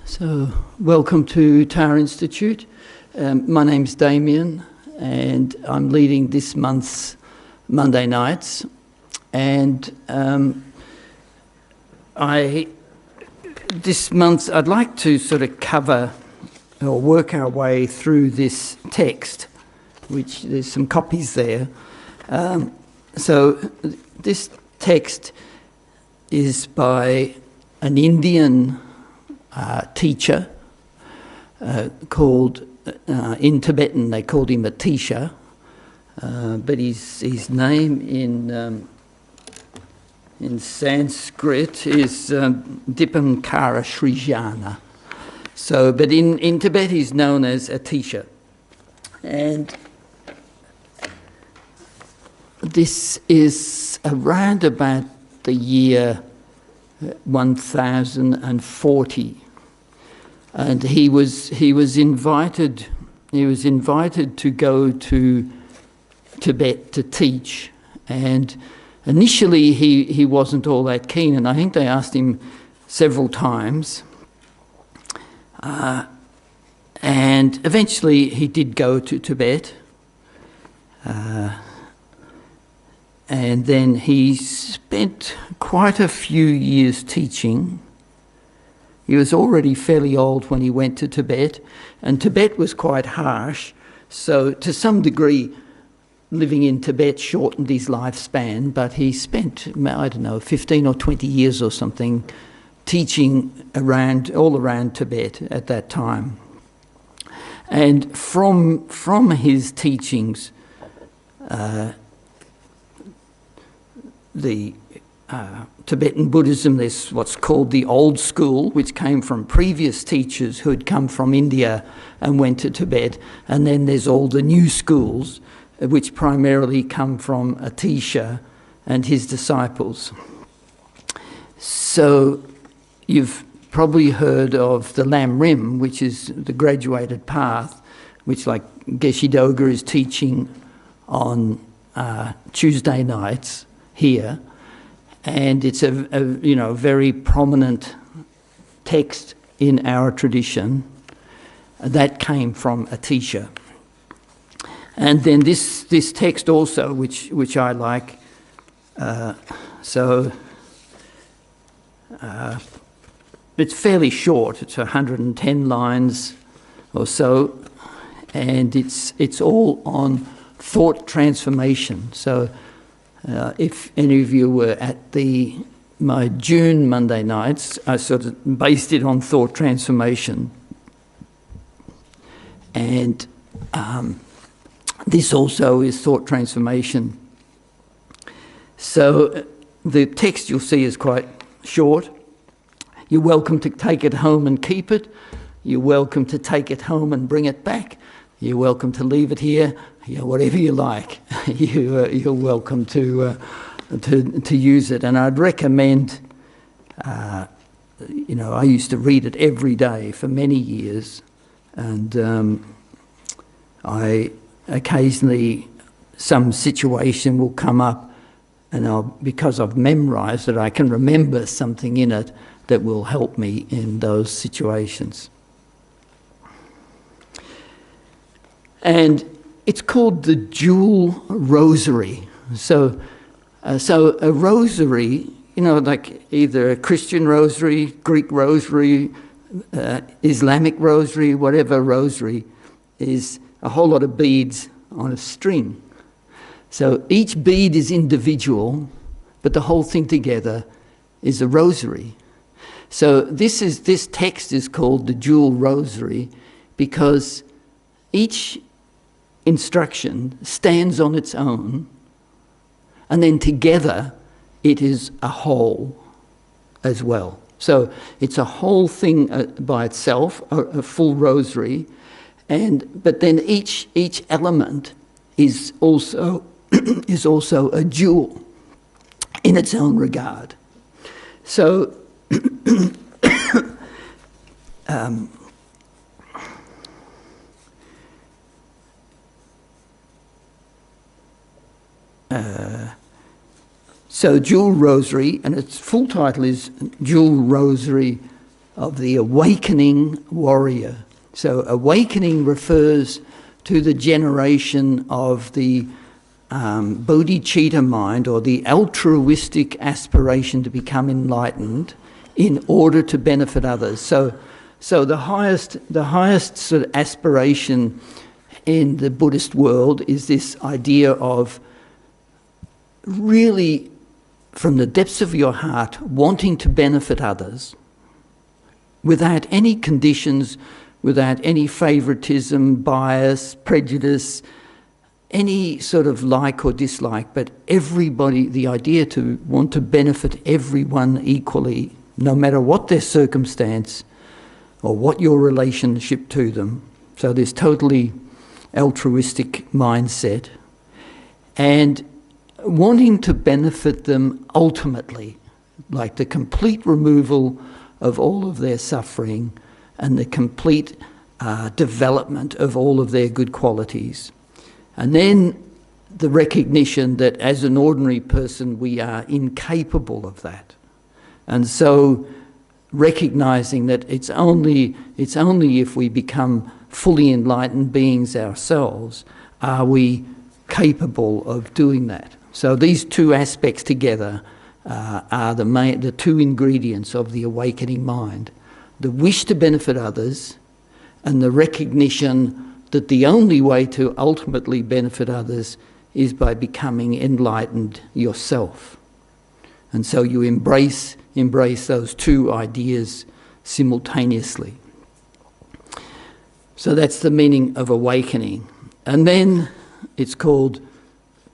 So, welcome to Tara Institute. My name's Damien, and I'm leading this month's Monday nights. And this month I'd like to sort of cover or work our way through this text, which there's some copies there. So this text is by an Indian teacher called, in Tibetan they called him Atisha, but his name in Sanskrit is Dipankara Srijana. So, but in Tibet he's known as Atisha. And this is around about the year 1040. And he was invited to go to Tibet to teach, and initially he wasn't all that keen, and I think they asked him several times, and eventually he did go to Tibet, and then he spent quite a few years teaching. He was already fairly old when he went to Tibet, and Tibet was quite harsh, so to some degree living in Tibet shortened his lifespan, but he spent, I don't know, 15 or 20 years or something teaching all around Tibet at that time. And from his teachings, the Tibetan Buddhism, there's what's called the old school, which came from previous teachers who had come from India and went to Tibet, and then there's all the new schools, which primarily come from Atisha and his disciples. So you've probably heard of the Lam Rim, which is the graduated path, which like Geshe Doga is teaching on Tuesday nights here. And it's a very prominent text in our tradition that came from Atisha. And then this text also, which I like, it's fairly short. It's 110 lines or so, and it's all on thought transformation. So. If any of you were at my June Monday nights, I sort of based it on thought transformation. And this also is thought transformation. So the text you'll see is quite short. You're welcome to take it home and keep it. You're welcome to take it home and bring it back. You're welcome to leave it here. Whatever you like, you're welcome to use it. And I'd recommend, I used to read it every day for many years, and I occasionally some situation will come up, and because I've memorised it, I can remember something in it that will help me in those situations. And it's called the Jewel Rosary. So a rosary, like either a Christian rosary, Greek rosary, Islamic rosary, whatever rosary, is a whole lot of beads on a string. So each bead is individual, but the whole thing together is a rosary. So this text is called the Jewel Rosary because each instruction stands on its own, and then together it is a whole as well. So it's a whole thing by itself, a full rosary, but then each element is also a jewel in its own regard. So So Jewel Rosary, and its full title is Jewel Rosary awakening warrior. So awakening refers to the generation of the bodhicitta mind, or the altruistic aspiration to become enlightened in order to benefit others. So the highest sort of aspiration in the Buddhist world is this idea of really, from the depths of your heart, wanting to benefit others without any conditions, without any favoritism, bias, prejudice, any sort of like or dislike, but everybody, the idea to want to benefit everyone equally, no matter what their circumstance or what your relationship to them. So this totally altruistic mindset, and wanting to benefit them ultimately, like the complete removal of all of their suffering and the complete development of all of their good qualities. And then the recognition that as an ordinary person we are incapable of that. And so recognizing that it's only if we become fully enlightened beings ourselves are we capable of doing that. So these two aspects together are the two ingredients of the awakening mind: the wish to benefit others and the recognition that the only way to ultimately benefit others is by becoming enlightened yourself. And so you embrace those two ideas simultaneously. So that's the meaning of awakening. And then it's called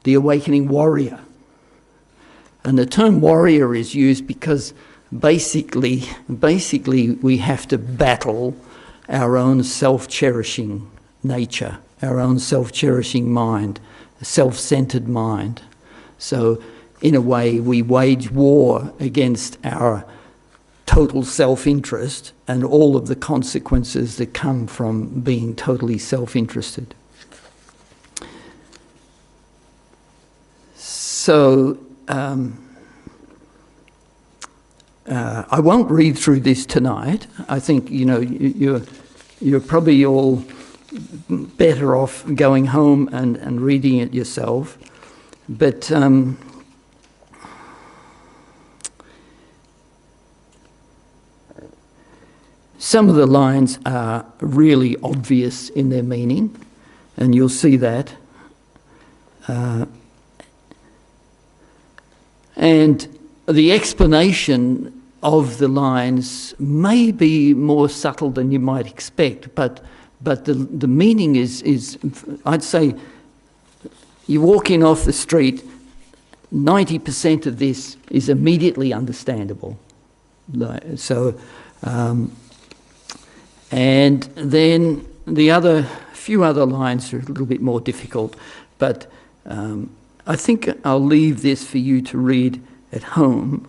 the awakening warrior. And the term warrior is used because basically we have to battle our own self-cherishing nature, our own self-cherishing mind, a self-centered mind. So in a way we wage war against our total self-interest and all of the consequences that come from being totally self-interested. So I won't read through this tonight. I think you're probably all better off going home and reading it yourself. But some of the lines are really obvious in their meaning, and you'll see that. And the explanation of the lines may be more subtle than you might expect, but the meaning is, I'd say, you walk in off the street, 90% of this is immediately understandable. So, and then the few other lines are a little bit more difficult, but I think I'll leave this for you to read at home.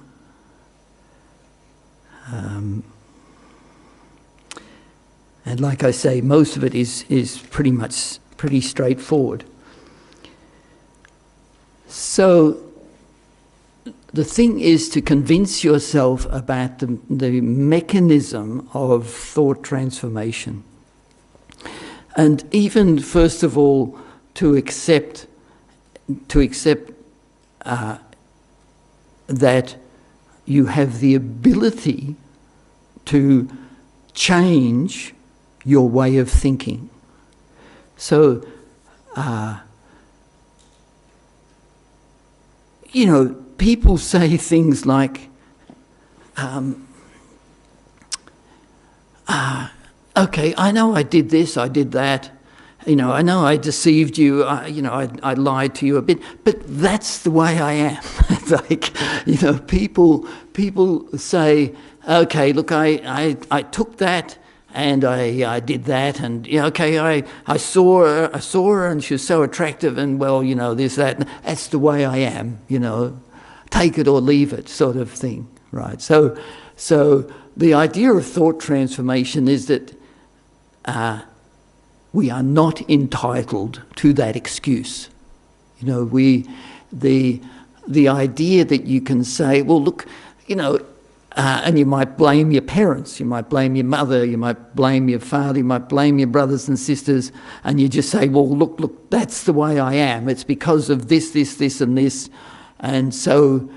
And like I say, most of it is pretty straightforward. So the thing is to convince yourself about the mechanism of thought transformation. And even, first of all, to accept that you have the ability to change your way of thinking. So, people say things like, okay, I know I did this, I did that, I know I deceived you, I lied to you a bit, but that's the way I am. People say, okay, look, I took that and I did that, and okay, I saw her and she was so attractive, and this, that, that's the way I am, take it or leave it sort of thing, right? So the idea of thought transformation is that we are not entitled to that excuse. The idea that you can say, well, look, And you might blame your parents, you might blame your mother, you might blame your father, you might blame your brothers and sisters, and you just say, well, look, that's the way I am. It's because of this, and this. And so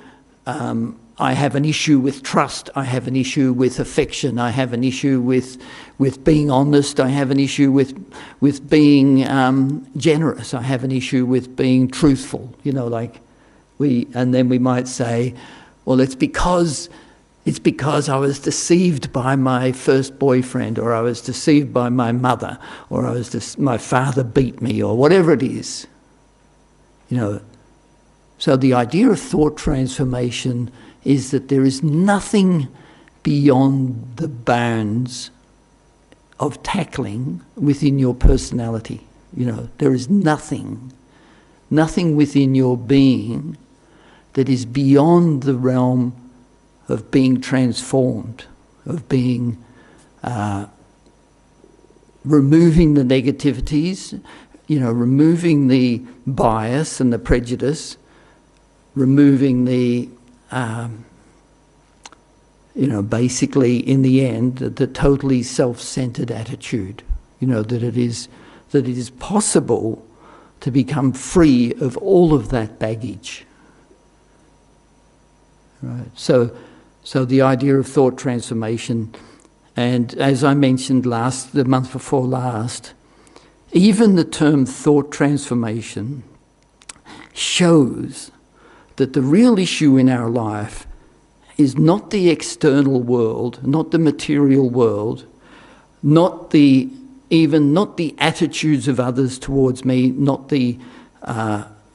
I have an issue with trust, I have an issue with affection, I have an issue with being honest, I have an issue with being generous, I have an issue with being truthful, and then we might say, well, it's because I was deceived by my first boyfriend, or I was deceived by my mother, or my father beat me, or whatever it is. So the idea of thought transformation is that there is nothing beyond the bounds of tackling within your personality. There is nothing within your being that is beyond the realm of being transformed, of being removing the negativities, removing the bias and the prejudice, removing the, basically in the end, the totally self-centered attitude, that it is possible to become free of all of that baggage. Right. So the idea of thought transformation, and as I mentioned the month before last, even the term thought transformation shows that the real issue in our life is not the external world, not the material world, not the attitudes of others towards me, not the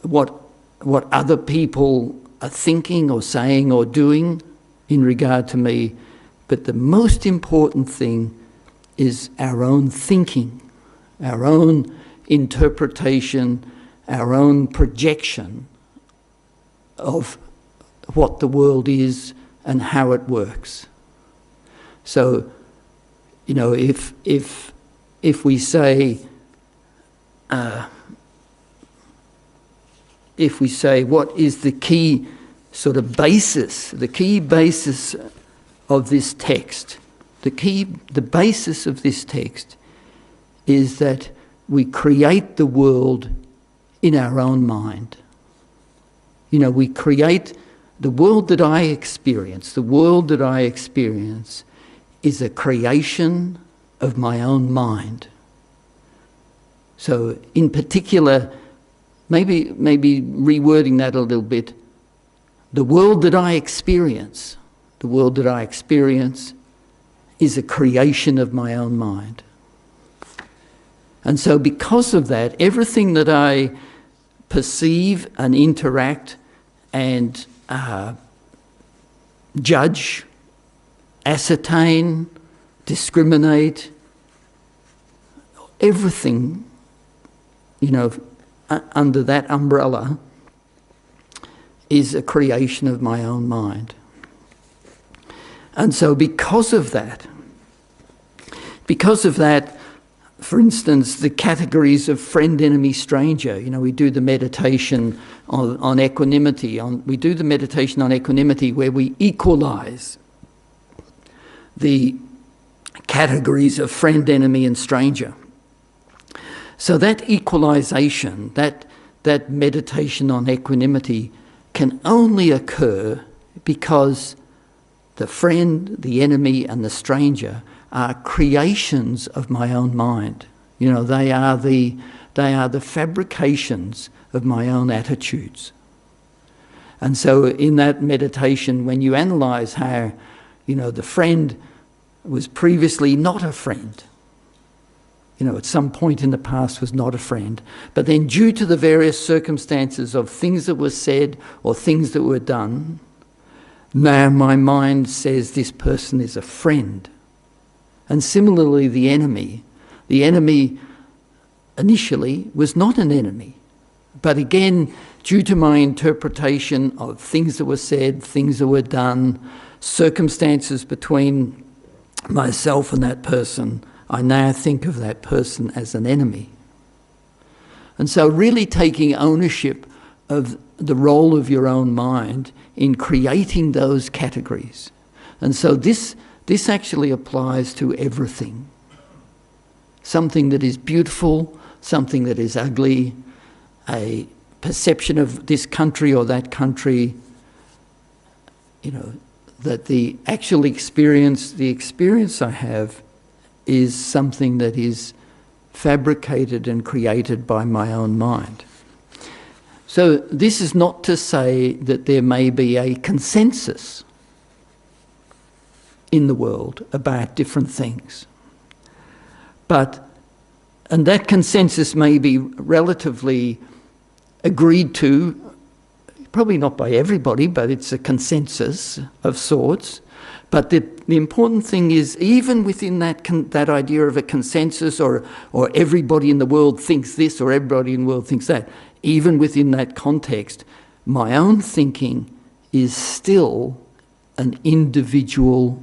what other people are thinking or saying or doing in regard to me, but the most important thing is our own thinking, our own interpretation, our own projection of what the world is and how it works. So, if we say what is the key sort of basis, the key basis of this text, the basis of this text is that we create the world in our own mind. We create the world that I experience. The world that I experience is a creation of my own mind. So in particular, maybe rewording that a little bit, the world that I experience is a creation of my own mind. And so because of that, everything that I perceive and interact and judge, ascertain, discriminate, everything, under that umbrella is a creation of my own mind. And so because of that, for instance, the categories of friend, enemy, stranger, we do the meditation on equanimity. We do the meditation on equanimity where we equalise the categories of friend, enemy and stranger. So that equalisation, that meditation on equanimity can only occur because the friend, the enemy and the stranger are creations of my own mind. They are the fabrications of my own attitudes. And so in that meditation, when you analyse how, the friend was previously not a friend, at some point in the past was not a friend, but then due to the various circumstances of things that were said or things that were done, now my mind says this person is a friend. And similarly, the enemy initially was not an enemy. But again, due to my interpretation of things that were said, things that were done, circumstances between myself and that person, I now think of that person as an enemy. And so really taking ownership of the role of your own mind in creating those categories. And so this actually applies to everything. Something that is beautiful, something that is ugly, a perception of this country or that country, that the actual experience, the experience I have is something that is fabricated and created by my own mind. So this is not to say that there may be a consensus in the world about different things. And that consensus may be relatively agreed to, probably not by everybody, but it's a consensus of sorts. But the important thing is, even within that idea of a consensus, or everybody in the world thinks this or everybody in the world thinks that, even within that context, my own thinking is still an individual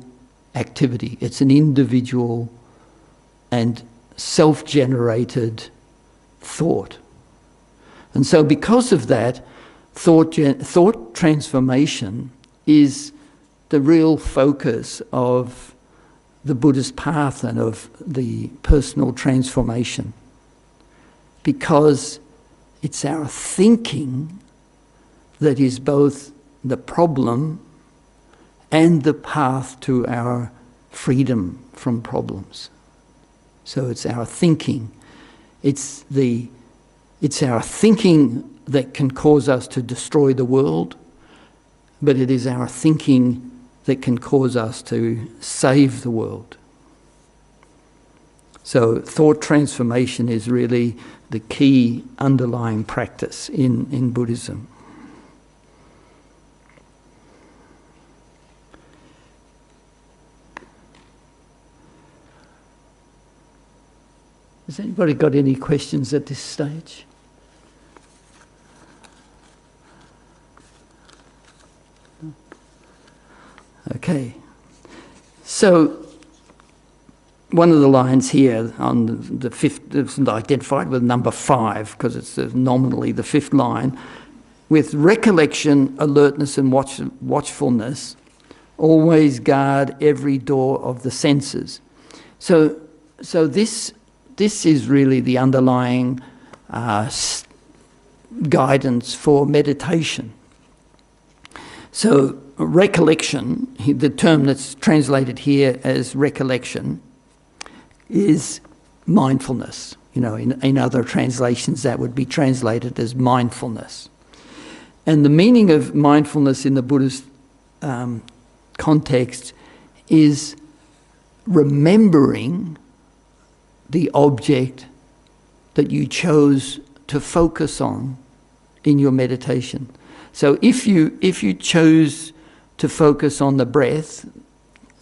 activity. It's an individual and self-generated thought. And so because of that, thought transformation is the real focus of the Buddhist path and of the personal transformation. Because it's our thinking that is both the problem and the path to our freedom from problems. So it's our thinking. It's our thinking that can cause us to destroy the world, but it is our thinking that can cause us to save the world. So thought transformation is really the key underlying practice in Buddhism. Has anybody got any questions at this stage? Okay. So one of the lines here on the fifth, it's identified with number 5 because it's nominally the 5th line. With recollection, alertness and watchfulness, always guard every door of the senses. So this is really the underlying guidance for meditation. So recollection, the term that's translated here as recollection, is mindfulness. In other translations that would be translated as mindfulness. And the meaning of mindfulness in the Buddhist context is remembering the object that you chose to focus on in your meditation. So if you chose to focus on the breath,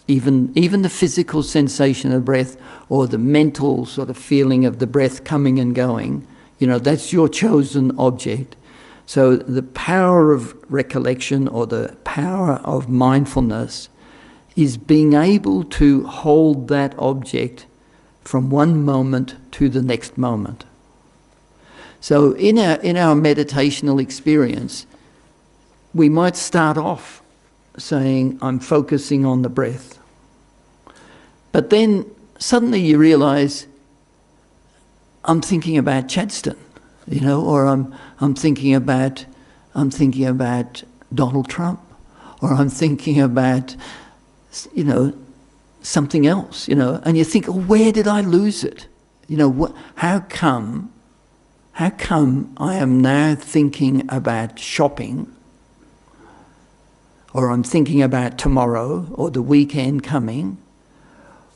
even the physical sensation of breath, or the mental sort of feeling of the breath coming and going, that's your chosen object. So the power of recollection, or the power of mindfulness, is being able to hold that object from one moment to the next moment. So in our meditational experience, we might start off saying, I'm focusing on the breath. But then suddenly you realise, I'm thinking about Chadstone, or I'm thinking about Donald Trump, or I'm thinking about, something else, and you think, where did I lose it? How come I am now thinking about shopping, or I'm thinking about tomorrow or the weekend coming,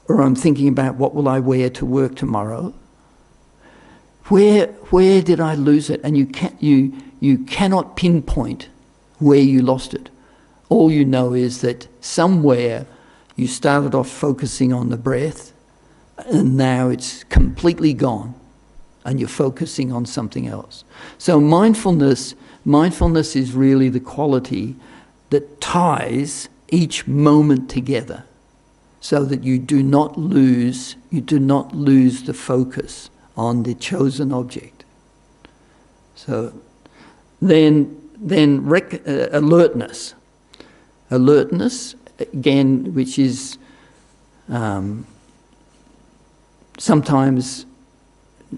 or I'm thinking about what will I wear to work tomorrow? Where did I lose it? And you cannot pinpoint where you lost it. All you know is that somewhere you started off focusing on the breath, and now it's completely gone, and you're focusing on something else. So mindfulness is really the quality that ties each moment together, so that you do not lose the focus on the chosen object. So then alertness. Alertness again, which is sometimes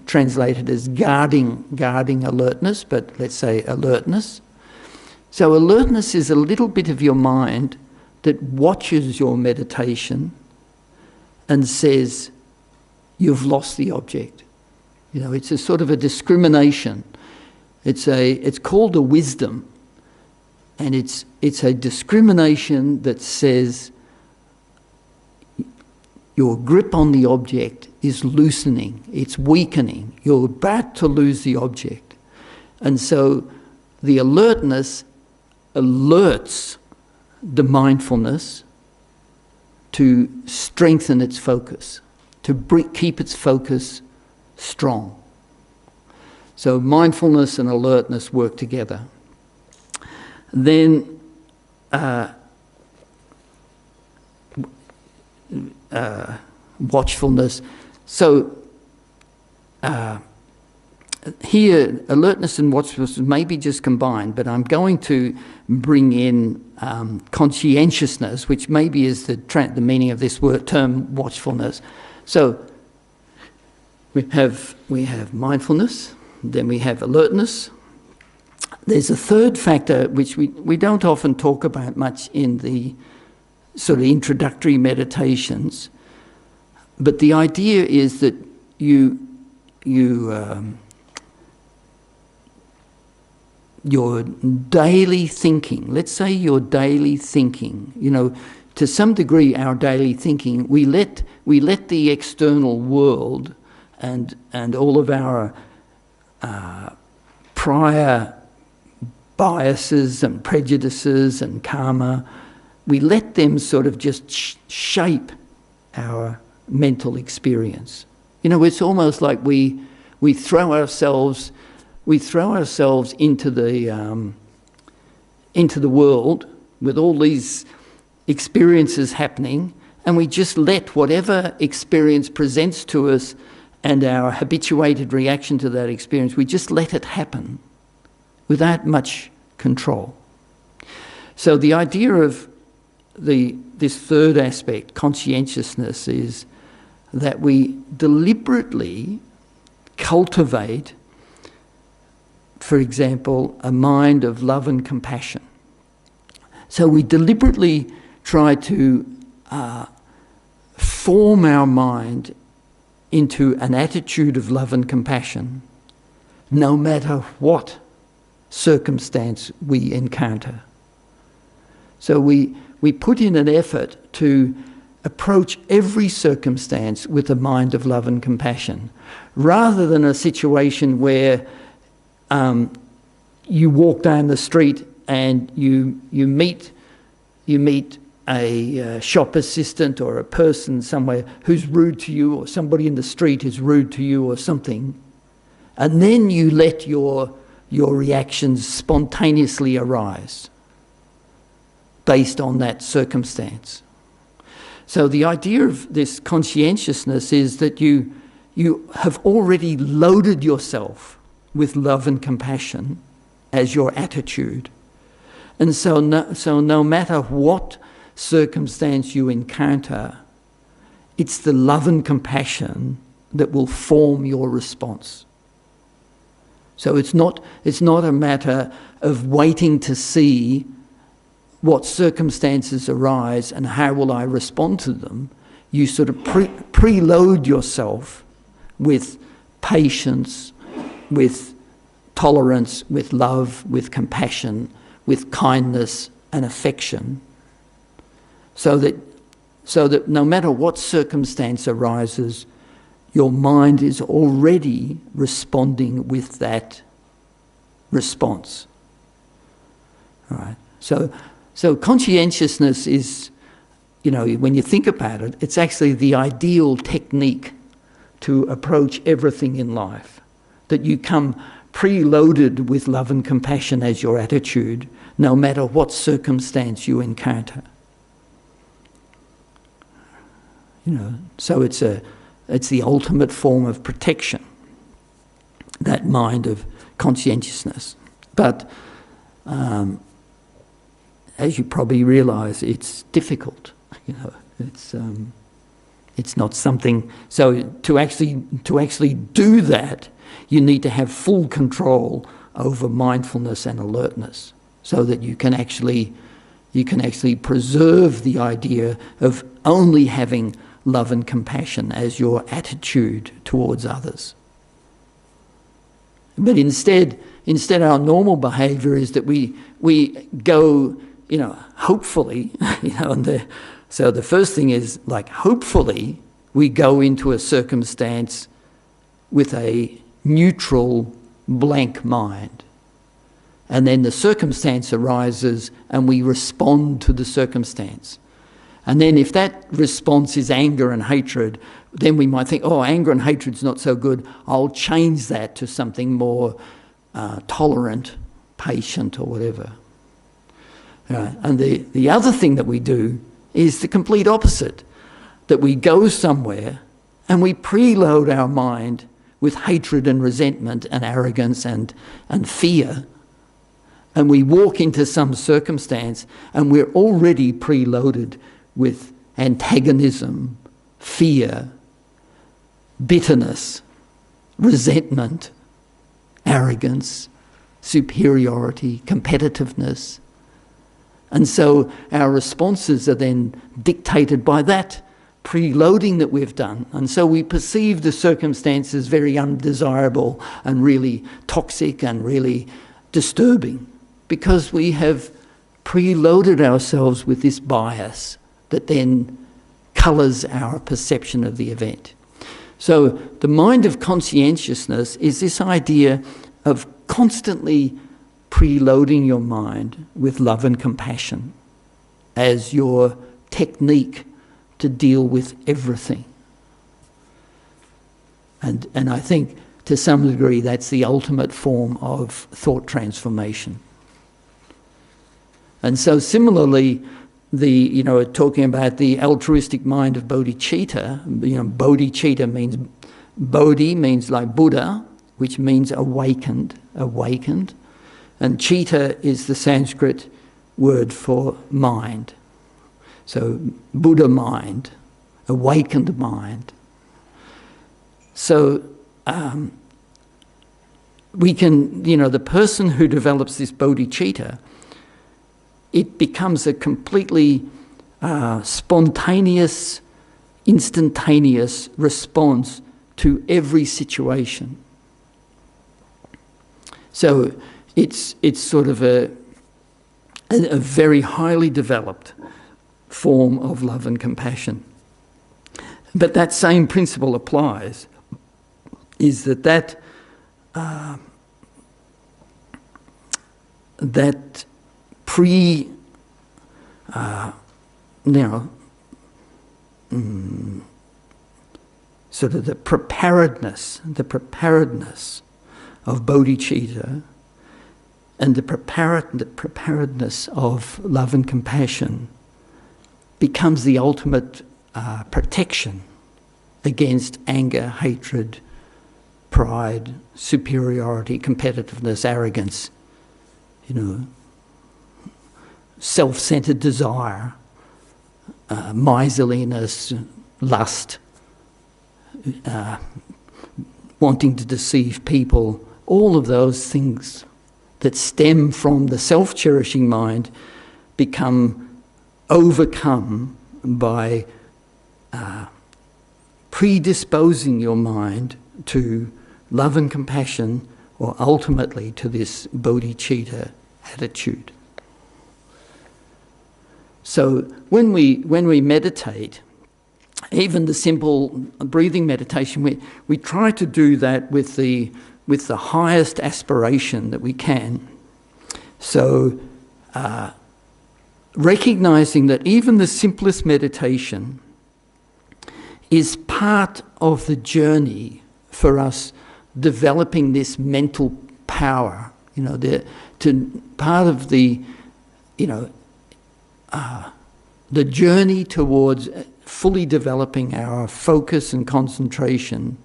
translated as guarding alertness, but let's say alertness. So alertness is a little bit of your mind that watches your meditation and says, you've lost the object. You know, it's a sort of a discrimination. It's called a wisdom, and it's a discrimination that says your grip on the object is loosening, it's weakening, you're about to lose the object. And so the alertness alerts the mindfulness to strengthen its focus, to keep its focus strong. So mindfulness and alertness work together. Then watchfulness. So here, alertness and watchfulness may be just combined, but I'm going to bring in conscientiousness, which maybe is the meaning of this term, watchfulness. So we have mindfulness, then we have alertness. There's a third factor which we don't often talk about much in the sort of introductory meditations, but the idea is that your daily thinking, let's say your daily thinking, you know, to some degree our daily thinking, we let the external world and all of our prior biases and prejudices and karma, we let them sort of just shape our mental experience. You know, it's almost like we throw ourselves into the world with all these experiences happening, and we just let whatever experience presents to us and our habituated reaction to that experience, we just let it happen without much control. So the idea of this third aspect, conscientiousness, is that we deliberately cultivate, for example, a mind of love and compassion. So we deliberately try to form our mind into an attitude of love and compassion, no matter what circumstance we encounter. So we put in an effort to approach every circumstance with a mind of love and compassion, rather than a situation where you walk down the street and you meet a shop assistant or a person somewhere who's rude to you, or somebody in the street is rude to you or something, and then you let your reactions spontaneously arise based on that circumstance. So the idea of this conscientiousness is that you have already loaded yourself with love and compassion as your attitude. And so no matter what circumstance you encounter, it's the love and compassion that will form your response. So it's not a matter of waiting to see what circumstances arise and how will I respond to them. You sort of preload yourself with patience, with tolerance, with love, with compassion, with kindness and affection, so that no matter what circumstance arises, your mind is already responding with that response. All right. So conscientiousness is, you know, when you think about it, it's actually the ideal technique to approach everything in life, that you come preloaded with love and compassion as your attitude, no matter what circumstance you encounter. You know, so it's the ultimate form of protection, that mind of conscientiousness. But as you probably realise, it's difficult. It's not something. So to actually do that, you need to have full control over mindfulness and alertness, so that you can actually preserve the idea of only having love and compassion as your attitude towards others. But instead our normal behaviour is that we go, hopefully, so the first thing is, like, hopefully we go into a circumstance with a neutral, blank mind. And then the circumstance arises and we respond to the circumstance. And then if that response is anger and hatred, then we might think, oh, anger and hatred's not so good. I'll change that to something more tolerant, patient, or whatever. And the other thing that we do is the complete opposite, that we go somewhere and we preload our mind with hatred and resentment and arrogance and fear. And we walk into some circumstance and we're already preloaded with antagonism, fear, bitterness, resentment, arrogance, superiority, competitiveness. And so our responses are then dictated by that preloading that we've done. And so we perceive the circumstances very undesirable and really toxic and really disturbing, because we have preloaded ourselves with this bias that then colours our perception of the event. So the mind of conscientiousness is this idea of constantly preloading your mind with love and compassion as your technique to deal with everything. And I think to some degree that's the ultimate form of thought transformation. And so similarly, talking about the altruistic mind of bodhicitta, bodhicitta means, bodhi means like Buddha, which means awakened. And citta is the Sanskrit word for mind. So Buddha mind, awakened mind. So we can, the person who develops this bodhicitta, it becomes a completely spontaneous, instantaneous response to every situation. So it's sort of a very highly developed form of love and compassion. But that same principle applies, is that sort of the preparedness of bodhicitta and the preparedness of love and compassion becomes the ultimate protection against anger, hatred, pride, superiority, competitiveness, arrogance, self-centered desire, miserliness, lust, wanting to deceive people. All of those things that stem from the self-cherishing mind become overcome by predisposing your mind to love and compassion, or ultimately to this bodhicitta attitude. So when we meditate, even the simple breathing meditation, we try to do that with the highest aspiration that we can. So recognizing that even the simplest meditation is part of the journey for us developing this mental power, part of the journey towards fully developing our focus and concentration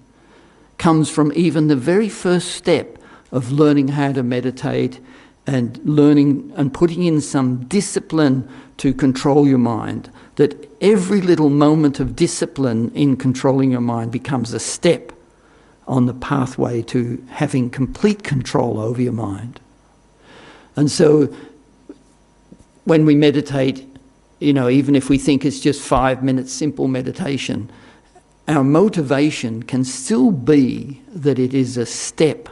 comes from even the very first step of learning how to meditate and learning and putting in some discipline to control your mind, that every little moment of discipline in controlling your mind becomes a step on the pathway to having complete control over your mind. And so when we meditate, even if we think it's just 5 minutes simple meditation, our motivation can still be that it is a step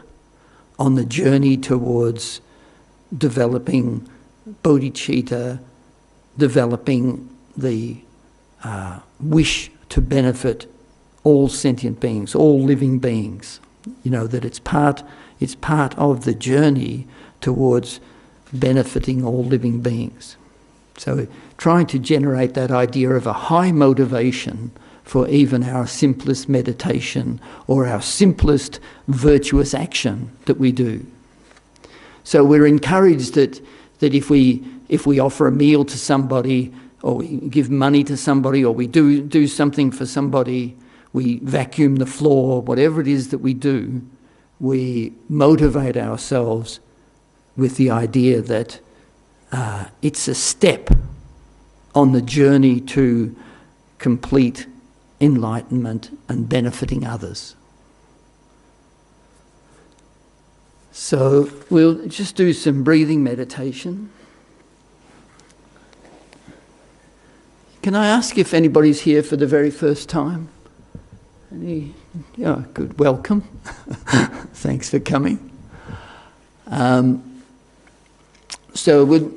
on the journey towards developing bodhicitta, developing the wish to benefit all sentient beings, all living beings. That it's part of the journey towards benefiting all living beings. So trying to generate that idea of a high motivation for even our simplest meditation or our simplest virtuous action that we do. So we're encouraged that if we offer a meal to somebody, or we give money to somebody, or we do something for somebody, we vacuum the floor, whatever it is that we do, we motivate ourselves with the idea that it's a step on the journey to complete enlightenment and benefiting others. So we'll just do some breathing meditation. Can I ask if anybody's here for the very first time? Yeah, good. Welcome. Thanks for coming. So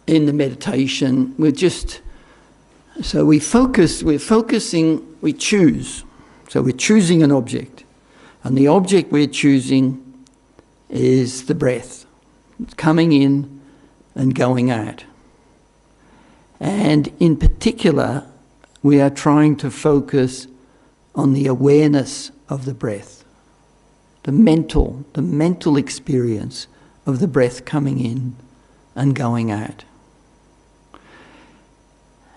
in the meditation, we choose. So we're choosing an object. And the object we're choosing is the breath. It's coming in and going out. And in particular, we are trying to focus on the awareness of the breath, the mental experience of the breath coming in and going out.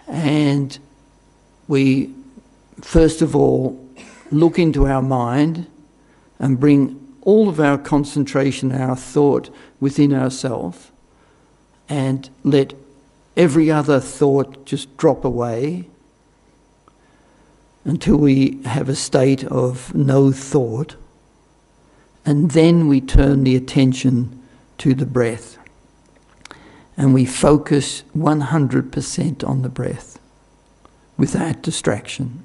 And we, first of all, look into our mind and bring all of our concentration, our thought within ourselves, and let every other thought just drop away until we have a state of no thought. And then we turn the attention to the breath. And we focus 100% on the breath without distraction.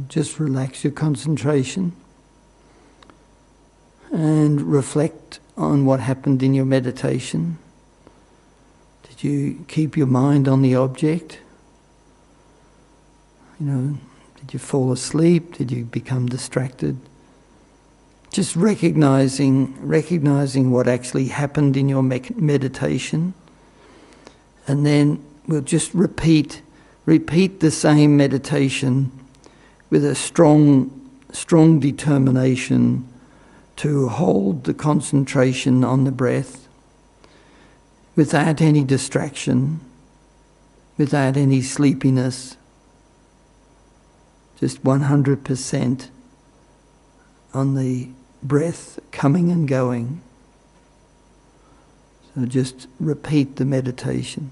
just relax your concentration and reflect on what happened in your meditation. Did you keep your mind on the object? Did you fall asleep? Did you become distracted? Just recognizing what actually happened in your meditation, and then we'll just repeat the same meditation with a strong determination to hold the concentration on the breath without any distraction, without any sleepiness, just 100% on the breath coming and going. So just repeat the meditation.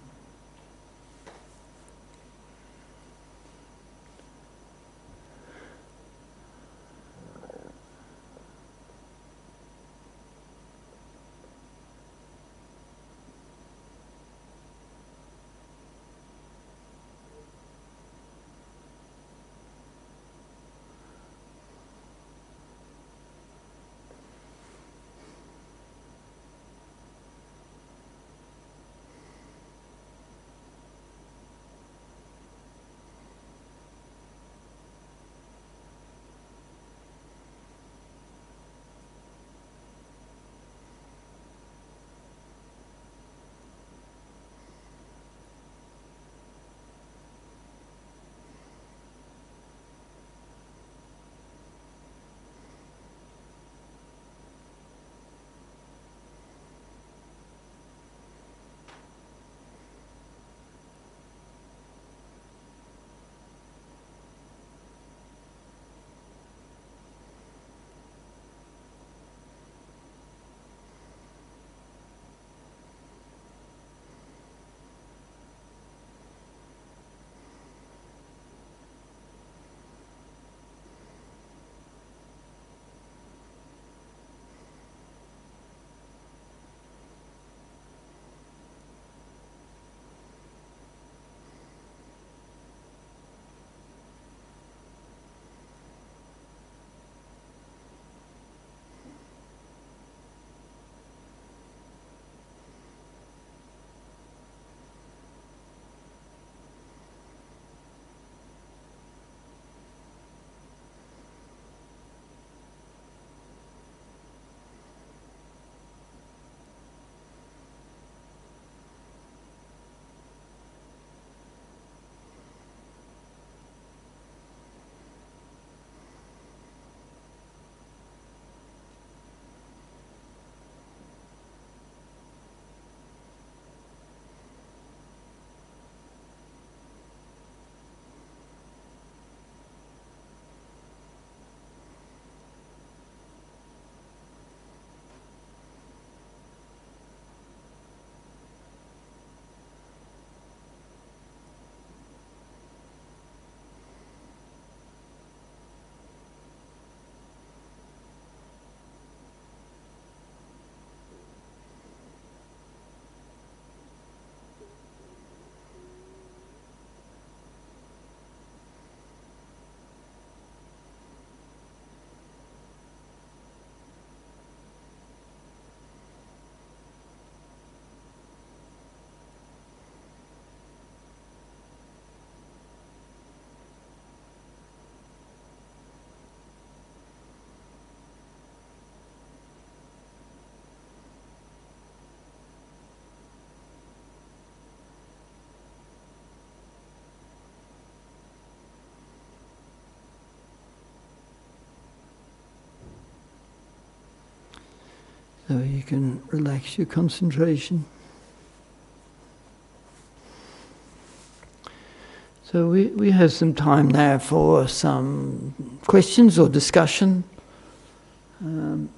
So you can relax your concentration. So we have some time now for some questions or discussion. And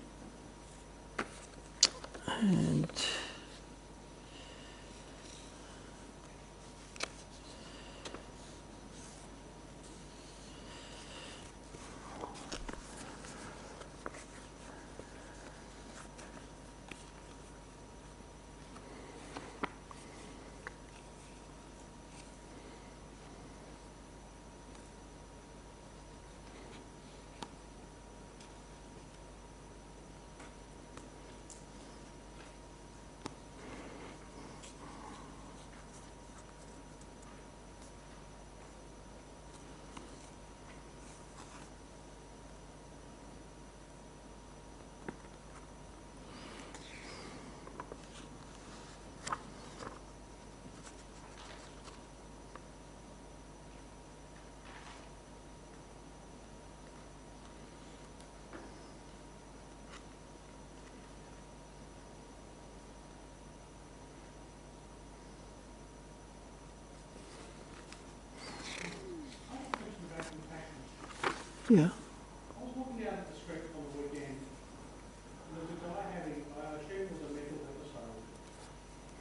Yeah. I was walking out at the street on the weekend, and there was a guy having, I assume it was a mental episode.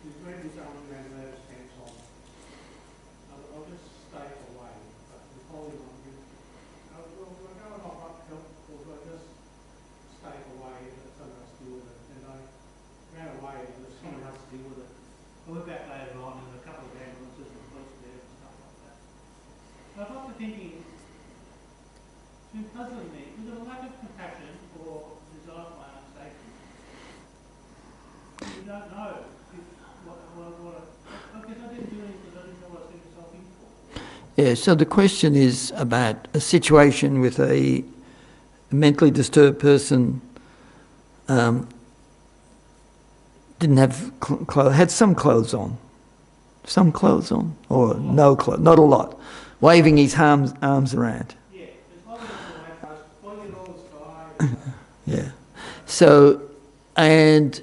He's reading something around Mavis pants on. I'll just stay away, but I'm holding on him. Well, we're going off up help, or do I just stay away and let someone else deal with it? And I ran away and let someone else deal with it. I went back later on and a couple of ambulances and police there and stuff like that. I got to thinking, it's been puzzling me. Is it a lack of compassion or desire for my own safety? You don't know I guess I didn't do anything because I didn't know what I was getting myself in for. Yeah, so the question is about a situation with a mentally disturbed person, didn't have clothes, had some clothes on, or no clothes, not a lot, waving his arms around. Yeah, it's not a sky. Yeah. So, and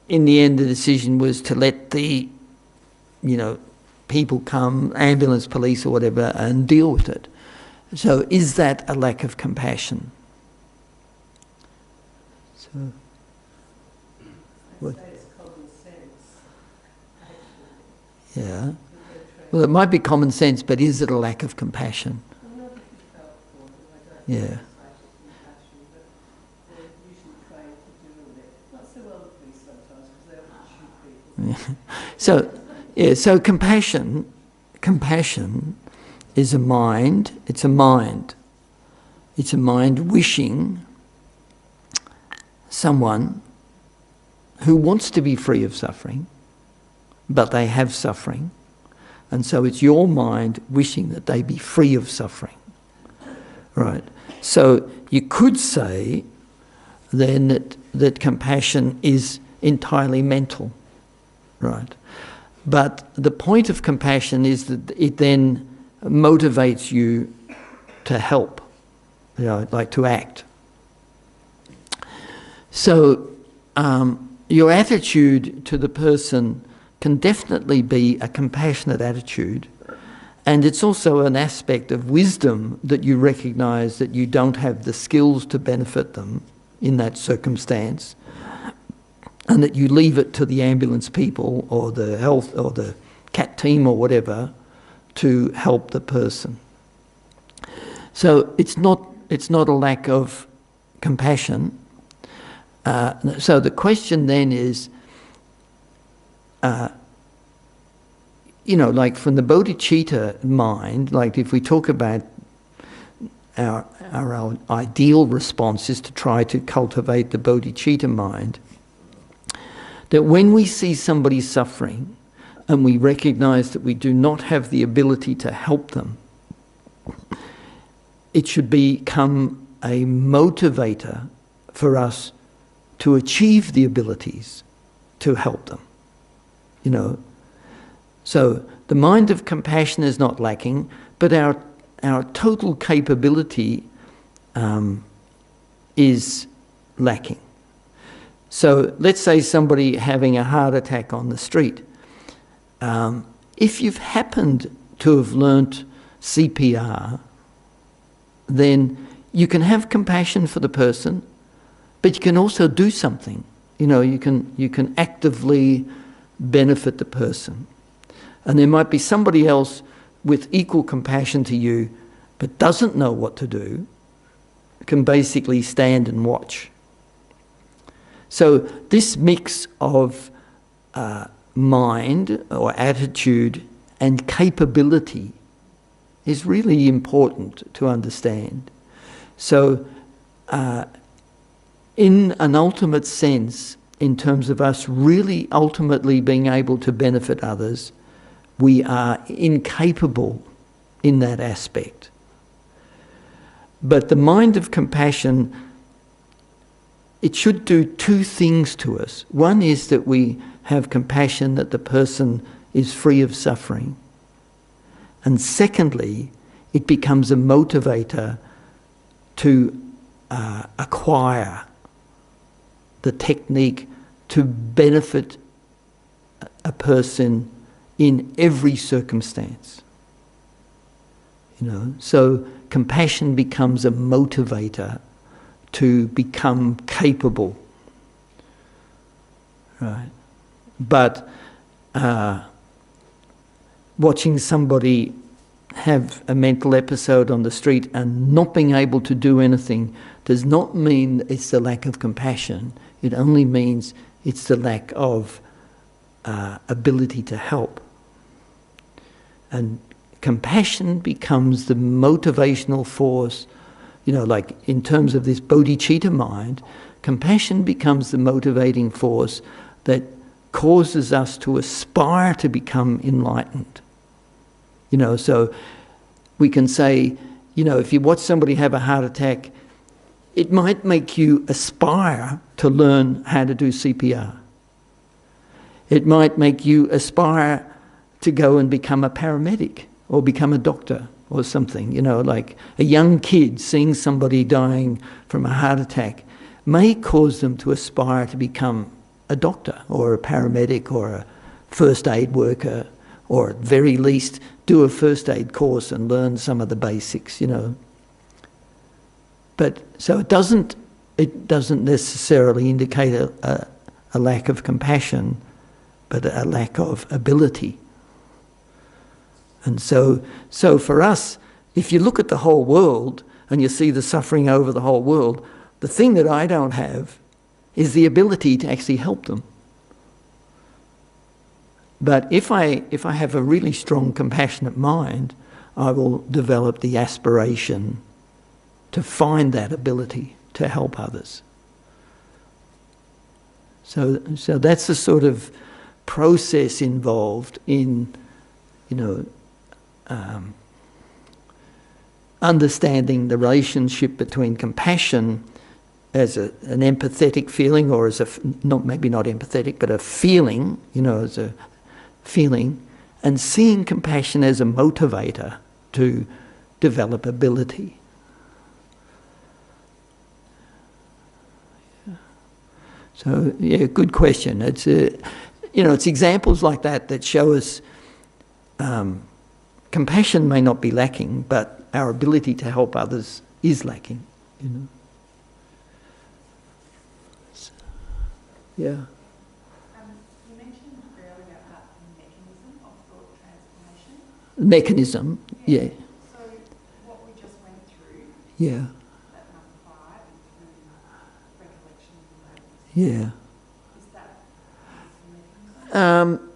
in the end, the decision was to let the, people come, ambulance, police or whatever, and deal with it. So is that a lack of compassion? So, what? I'd say it's common sense, actually. Yeah. Well, it might be common sense, but is it a lack of compassion? Well, not if you felt for them. I don't Yeah. compassion, but they're usually trained to deal with it. Not so well the police sometimes, because they often shoot people. So compassion is a mind. It's a mind wishing someone who wants to be free of suffering, but they have suffering, and so it's your mind wishing that they be free of suffering. Right. So you could say then that compassion is entirely mental. Right. But the point of compassion is that it then motivates you to help, like to act. So your attitude to the person can definitely be a compassionate attitude, and it's also an aspect of wisdom that you recognise that you don't have the skills to benefit them in that circumstance, and that you leave it to the ambulance people or the health or the CAT team or whatever to help the person. So it's not a lack of compassion. So the question then is, like from the bodhicitta mind, like if we talk about our ideal response is to try to cultivate the bodhicitta mind, that when we see somebody suffering and we recognise that we do not have the ability to help them, it should become a motivator for us to achieve the abilities to help them. So the mind of compassion is not lacking, but our total capability is lacking. So let's say somebody having a heart attack on the street. If you've happened to have learnt CPR, then you can have compassion for the person, but you can also do something. You can actively benefit the person. And there might be somebody else with equal compassion to you, but doesn't know what to do, can basically stand and watch. So this mix of mind or attitude and capability is really important to understand. So in an ultimate sense, in terms of us really ultimately being able to benefit others, we are incapable in that aspect. But the mind of compassion, it should do two things to us. One is that we have compassion that the person is free of suffering. And secondly, it becomes a motivator to acquire the technique to benefit a person in every circumstance. So compassion becomes a motivator to become capable. Right? But watching somebody have a mental episode on the street and not being able to do anything does not mean it's the lack of compassion. It only means it's the lack of ability to help. And compassion becomes the motivational force, like in terms of this bodhicitta mind, compassion becomes the motivating force that causes us to aspire to become enlightened. So we can say, if you watch somebody have a heart attack, it might make you aspire to learn how to do CPR. It might make you aspire to go and become a paramedic or become a doctor or something. Like a young kid seeing somebody dying from a heart attack may cause them to aspire to become a doctor or a paramedic or a first aid worker, or at very least do a first aid course and learn some of the basics, But so it doesn't necessarily indicate a lack of compassion, but a lack of ability. And so for us, if you look at the whole world and you see the suffering over the whole world, the thing that I don't have is the ability to actually help them. But if I have a really strong, compassionate mind, I will develop the aspiration to find that ability to help others. So that's the sort of process involved in, understanding the relationship between compassion as an empathetic feeling, or as maybe not empathetic, but a feeling, as a feeling, and seeing compassion as a motivator to develop ability. So, good question. It's it's examples like that show us compassion may not be lacking, but our ability to help others is lacking. So, yeah. You mentioned earlier about the mechanism of thought transformation. Mechanism, yeah. So what we just went through, Yeah. that number 5, through recollection and awareness, Yeah. is that the mechanism?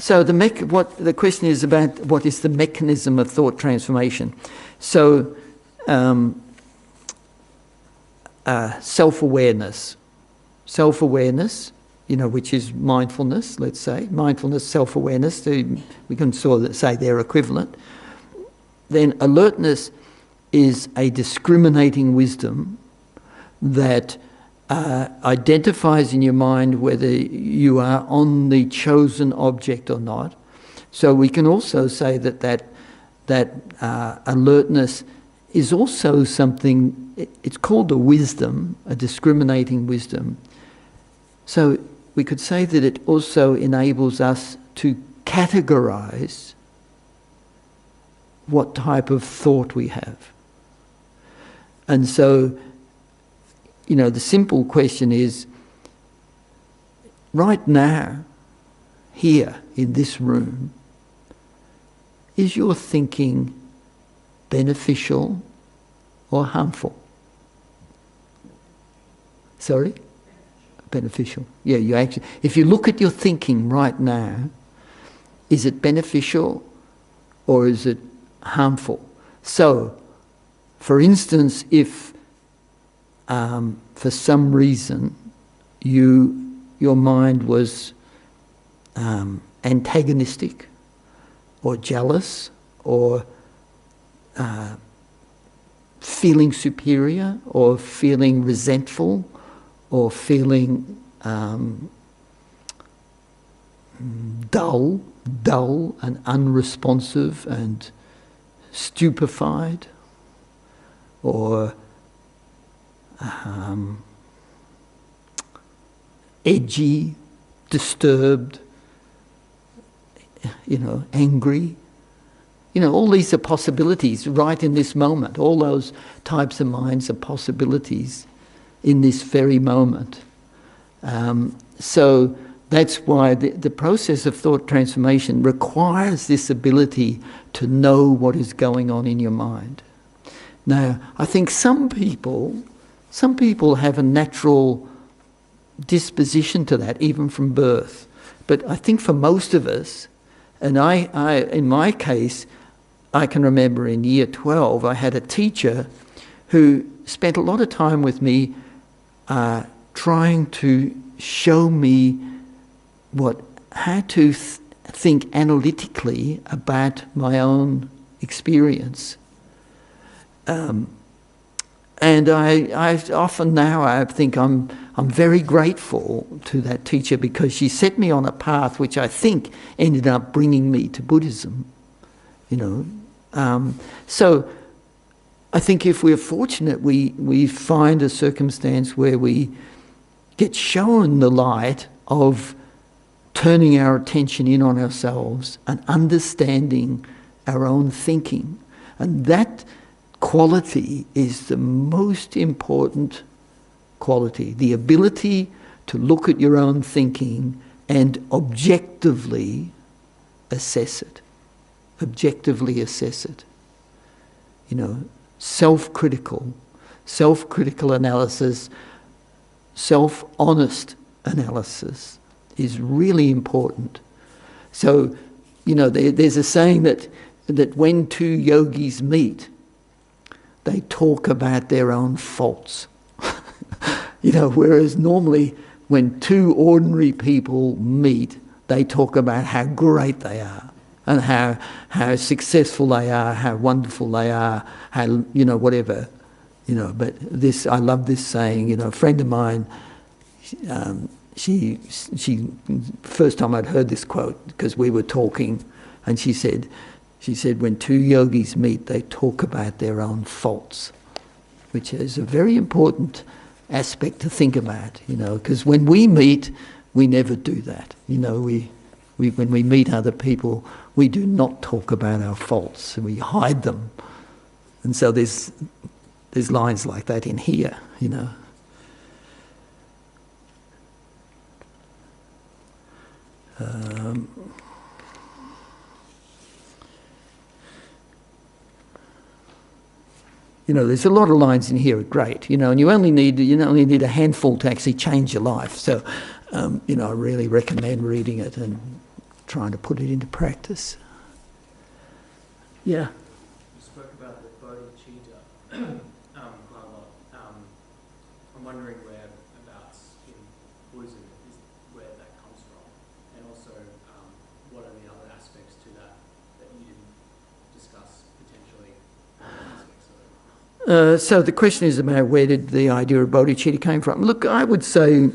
So what the question is about, what is the mechanism of thought transformation? So self-awareness, which is mindfulness, let's say, mindfulness, self-awareness, we can sort of say they're equivalent. Then alertness is a discriminating wisdom that identifies in your mind whether you are on the chosen object or not. So we can also say that alertness is also something, it's called a wisdom, a discriminating wisdom. So we could say that it also enables us to categorize what type of thought we have. And so, the simple question is, right now, here in this room, is your thinking beneficial or harmful? Sorry? Beneficial. Yeah, if you look at your thinking right now, is it beneficial or is it harmful? So, for instance, if for some reason your mind was antagonistic or jealous or feeling superior or feeling resentful or feeling dull and unresponsive and stupefied, or edgy, disturbed, angry, all these are possibilities right in this moment. All those types of minds are possibilities in this very moment. So that's why the process of thought transformation requires this ability to know what is going on in your mind. Now, I think some people have a natural disposition to that, even from birth. But I think for most of us, and I in my case, I can remember in year 12, I had a teacher who spent a lot of time with me trying to show me how to think analytically about my own experience. And I often now I think I'm very grateful to that teacher, because she set me on a path which I think ended up bringing me to Buddhism. So I think if we're fortunate, we find a circumstance where we get shown the light of turning our attention in on ourselves and understanding our own thinking. And that quality is the most important quality, the ability to look at your own thinking and objectively assess it. Objectively assess it. Self-critical analysis, self-honest analysis is really important. So, there's a saying that when two yogis meet, they talk about their own faults. Whereas normally when two ordinary people meet, they talk about how great they are and how successful they are, how wonderful they are, how, whatever. But I love this saying, a friend of mine, she first time I'd heard this quote, because we were talking, and she said, when two yogis meet, they talk about their own faults, which is a very important aspect to think about, because when we meet, we never do that. When we meet other people, we do not talk about our faults, we hide them. And so there's lines like that in here, there's a lot of lines in here are great, and you only need a handful to actually change your life. So, I really recommend reading it and trying to put it into practice. Yeah. You spoke about the bodhicitta quite a lot. I'm wondering whereabouts in Buddhism is where that comes from, and also what are the other aspects to that you didn't discuss potentially? So the question is about where did the idea of bodhicitta came from? Look, I would say,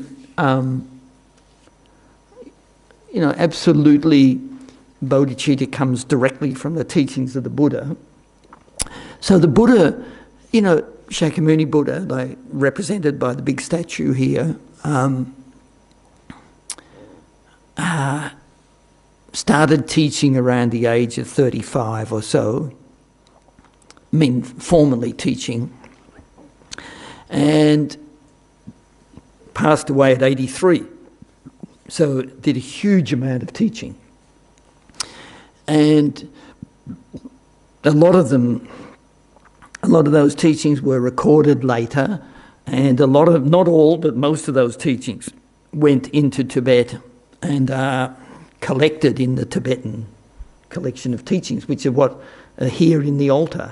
absolutely bodhicitta comes directly from the teachings of the Buddha. So the Buddha, Shakyamuni Buddha, like represented by the big statue here, started teaching around the age of 35 or so. Formally teaching, and passed away at 83. So did a huge amount of teaching. And a lot of those teachings were recorded later, and not all, but most of those teachings went into Tibet and are collected in the Tibetan collection of teachings, which are what are here in the altar.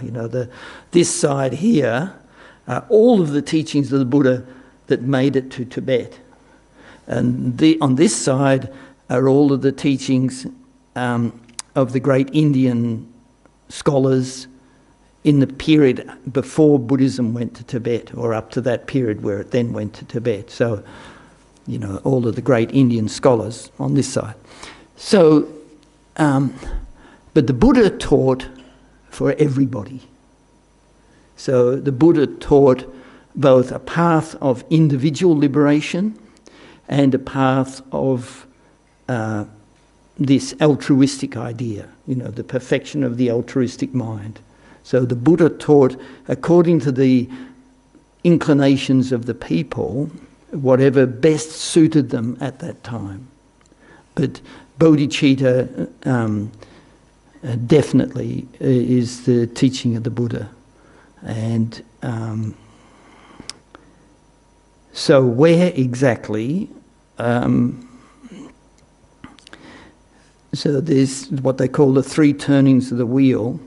This side here are all of the teachings of the Buddha that made it to Tibet. And on this side are all of the teachings of the great Indian scholars in the period before Buddhism went to Tibet, or up to that period where it then went to Tibet. So, all of the great Indian scholars on this side. So, but the Buddha taught for everybody. So the Buddha taught both a path of individual liberation and a path of this altruistic idea, the perfection of the altruistic mind. So the Buddha taught, according to the inclinations of the people, whatever best suited them at that time. But bodhicitta definitely is the teaching of the Buddha. And so where exactly... so there's what they call the 3 turnings of the wheel.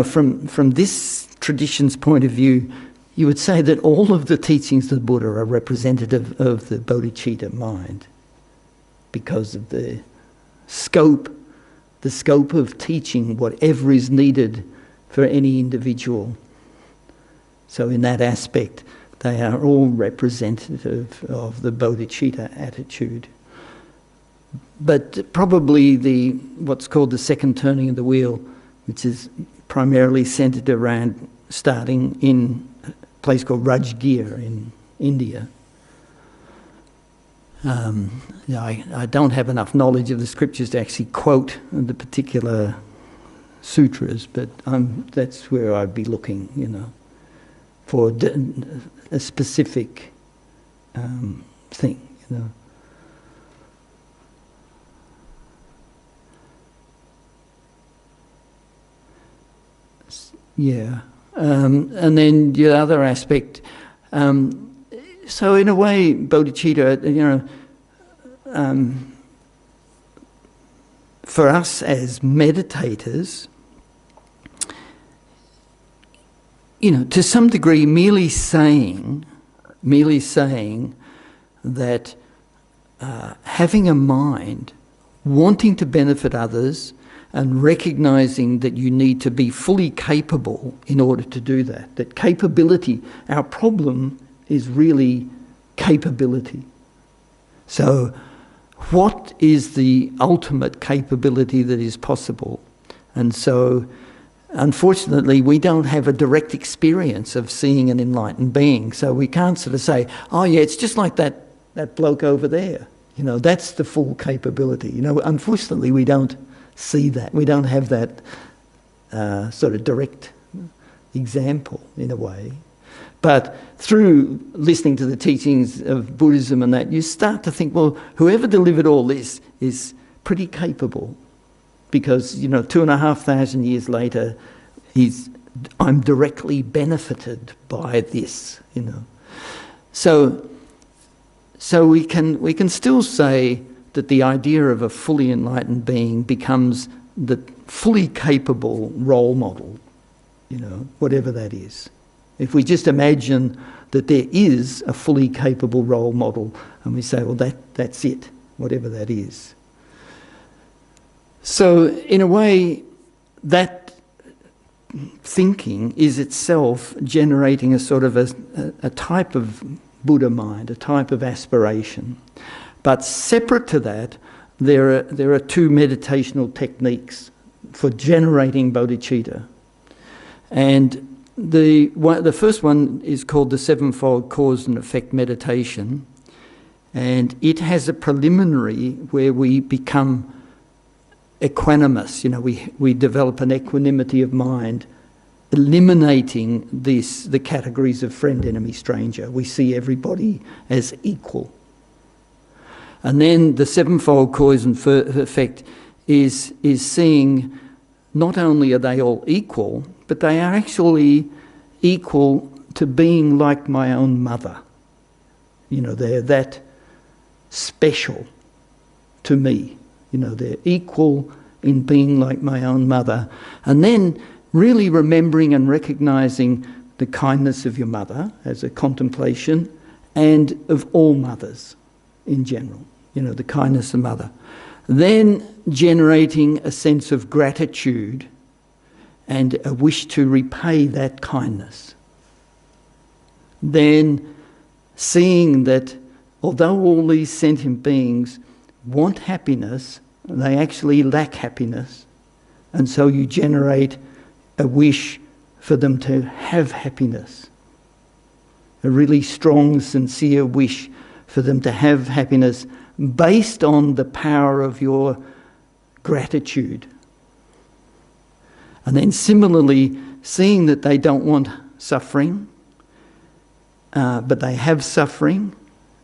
From this tradition's point of view, you would say that all of the teachings of the Buddha are representative of the bodhicitta mind because of the scope of teaching whatever is needed for any individual. So in that aspect, they are all representative of the bodhicitta attitude. But probably what's called the 2nd turning of the wheel, which is primarily centred around starting in a place called Rajgir in India. I don't have enough knowledge of the scriptures to actually quote the particular sutras, but that's where I'd be looking, for a specific thing, Yeah. And then the other aspect, so in a way, bodhicitta, for us as meditators, to some degree, merely saying that having a mind, wanting to benefit others, and recognising that you need to be fully capable in order to do that. That capability, our problem is really capability. So what is the ultimate capability that is possible? And so, unfortunately, we don't have a direct experience of seeing an enlightened being. So we can't sort of say, oh yeah, it's just like that bloke over there. That's the full capability. Unfortunately, we don't see that. We don't have that sort of direct example in a way. But through listening to the teachings of Buddhism and that, you start to think, well, whoever delivered all this is pretty capable because, 2,500 years later, I'm directly benefited by this, So we can still say that the idea of a fully enlightened being becomes the fully capable role model, whatever that is. If we just imagine that there is a fully capable role model and we say, well, that's it, whatever that is. So in a way, that thinking is itself generating a sort of a type of Buddha mind, a type of aspiration. But separate to that, there are 2 meditational techniques for generating bodhicitta. And the first one is called the 7-fold cause and effect meditation. And it has a preliminary where we become equanimous. We develop an equanimity of mind, eliminating the categories of friend, enemy, stranger. We see everybody as equal. And then the 7-fold cause and effect is seeing not only are they all equal, but they are actually equal to being like my own mother. They're that special to me. They're equal in being like my own mother. And then really remembering and recognising the kindness of your mother as a contemplation and of all mothers in general. The kindness of mother. Then generating a sense of gratitude and a wish to repay that kindness. Then seeing that although all these sentient beings want happiness, they actually lack happiness. And so you generate a wish for them to have happiness. A really strong, sincere wish for them to have happiness based on the power of your gratitude. And then similarly, seeing that they don't want suffering, but they have suffering,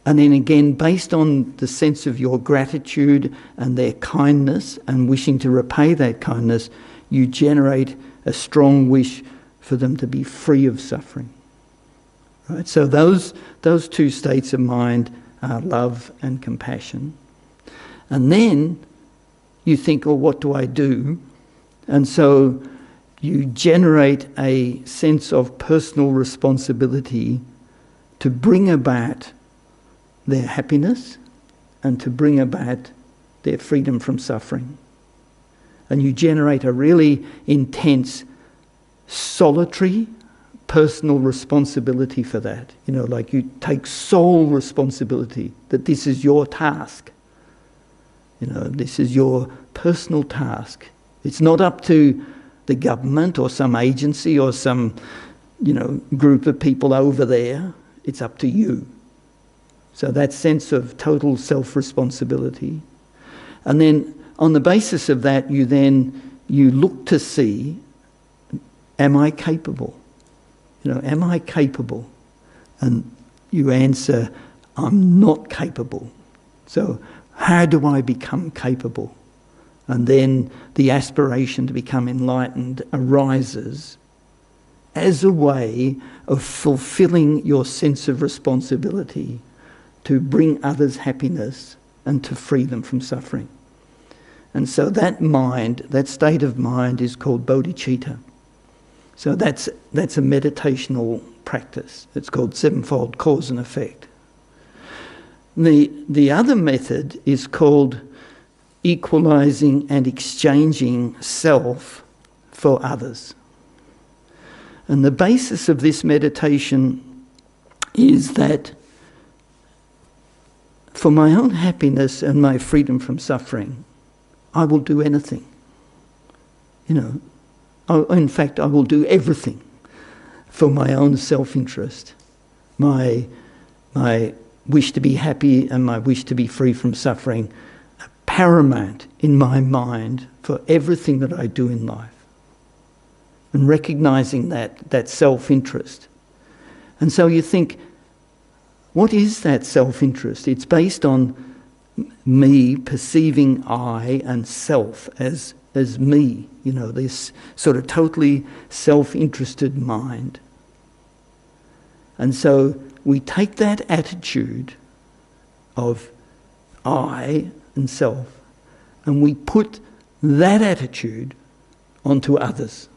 and then again, based on the sense of your gratitude and their kindness and wishing to repay that kindness, you generate a strong wish for them to be free of suffering. Right? So those two states of mind are love and compassion. And then you think, oh, what do I do? And so you generate a sense of personal responsibility to bring about their happiness and to bring about their freedom from suffering. And you generate a really intense, solitary, personal responsibility for that. You know, like you take sole responsibility that this is your task. You know, this is your personal task. It's not up to the government or some agency or some, group of people over there. It's up to you. So that sense of total self-responsibility. And then on the basis of that, you look to see, am I capable? Am I capable? And you answer, I'm not capable. So how do I become capable? And then the aspiration to become enlightened arises as a way of fulfilling your sense of responsibility to bring others happiness and to free them from suffering. And so that mind, that state of mind is called bodhicitta. So that's a meditational practice. It's called sevenfold cause and effect. The other method is called equalizing and exchanging self for others. And the basis of this meditation is that for my own happiness and my freedom from suffering, I will do anything. In fact, I will do everything for my own self-interest. My wish to be happy and my wish to be free from suffering are paramount in my mind for everything that I do in life. And recognising that self-interest. And so you think, what is that self-interest? It's based on me perceiving I and self as me, this sort of totally self-interested mind. And so we take that attitude of I and self and we put that attitude onto others.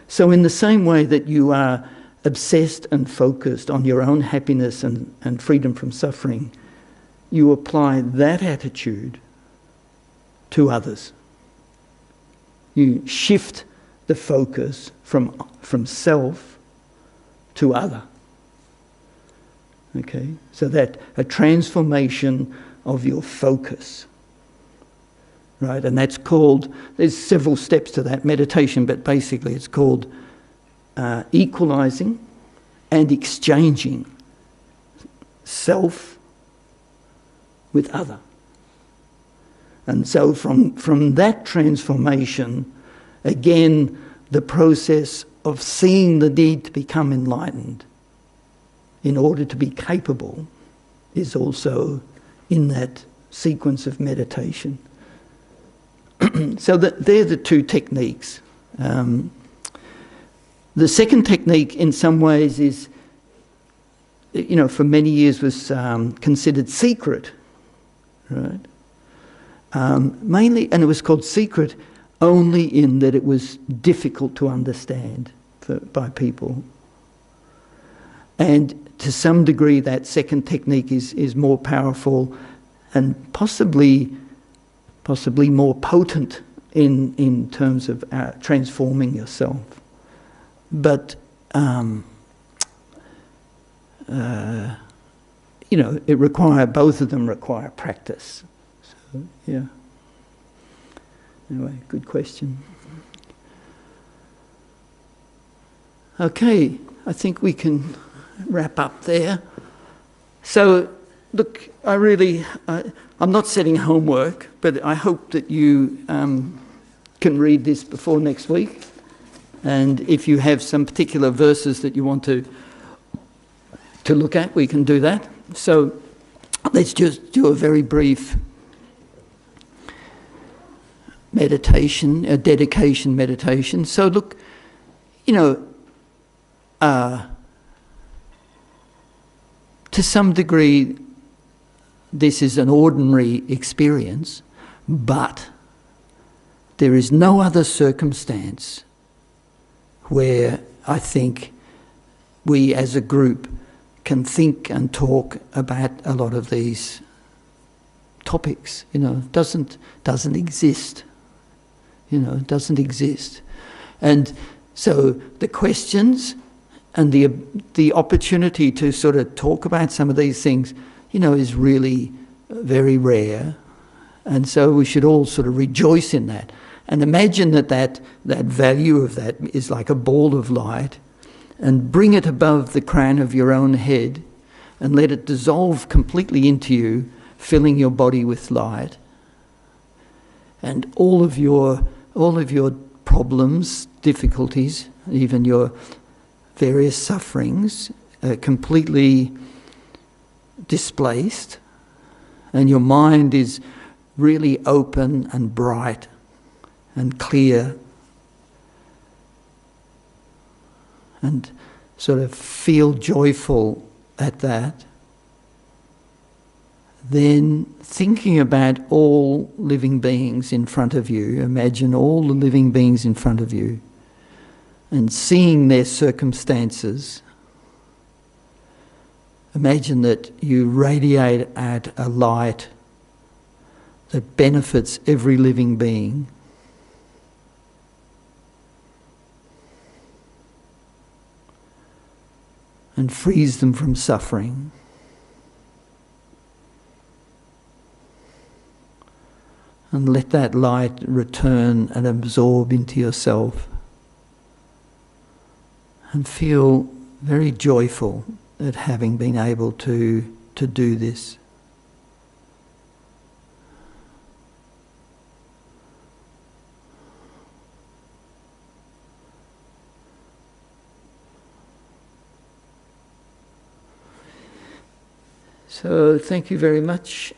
So in the same way that you are obsessed and focused on your own happiness and freedom from suffering, you apply that attitude to others. You shift the focus from self to other. Okay? So that a transformation of your focus. Right? And that's called, there's several steps to that meditation, but basically it's called equalizing and exchanging self with other. And so from that transformation, again, the process of seeing the need to become enlightened in order to be capable is also in that sequence of meditation. So they're the two techniques. The second technique in some ways is, for many years was considered secret, right? Mainly, and it was called secret only in that it was difficult to understand by people. And to some degree that second technique is more powerful and possibly more potent in terms of transforming yourself. But, both of them require practice. So, yeah. Anyway, good question. Okay, I think we can wrap up there. So, look, I'm not setting homework, but I hope that you can read this before next week. And if you have some particular verses that you want to look at, we can do that. So let's just do a very brief meditation, a dedication meditation. So look, to some degree, this is an ordinary experience, but there is no other circumstance where I think we as a group can think and talk about a lot of these topics. Doesn't exist. Doesn't exist. And so the questions and the opportunity to sort of talk about some of these things, is really very rare. And so we should all sort of rejoice in that. And imagine that value of that is like a ball of light, and bring it above the crown of your own head and let it dissolve completely into you, filling your body with light. And all of your problems, difficulties, even your various sufferings are completely displaced, and your mind is really open and bright and clear, and sort of feel joyful at that. Then thinking about all living beings in front of you, imagine all the living beings in front of you and seeing their circumstances. Imagine that you radiate out a light that benefits every living being. And frees them from suffering. And let that light return and absorb into yourself. And feel very joyful at having been able to do this. So thank you very much.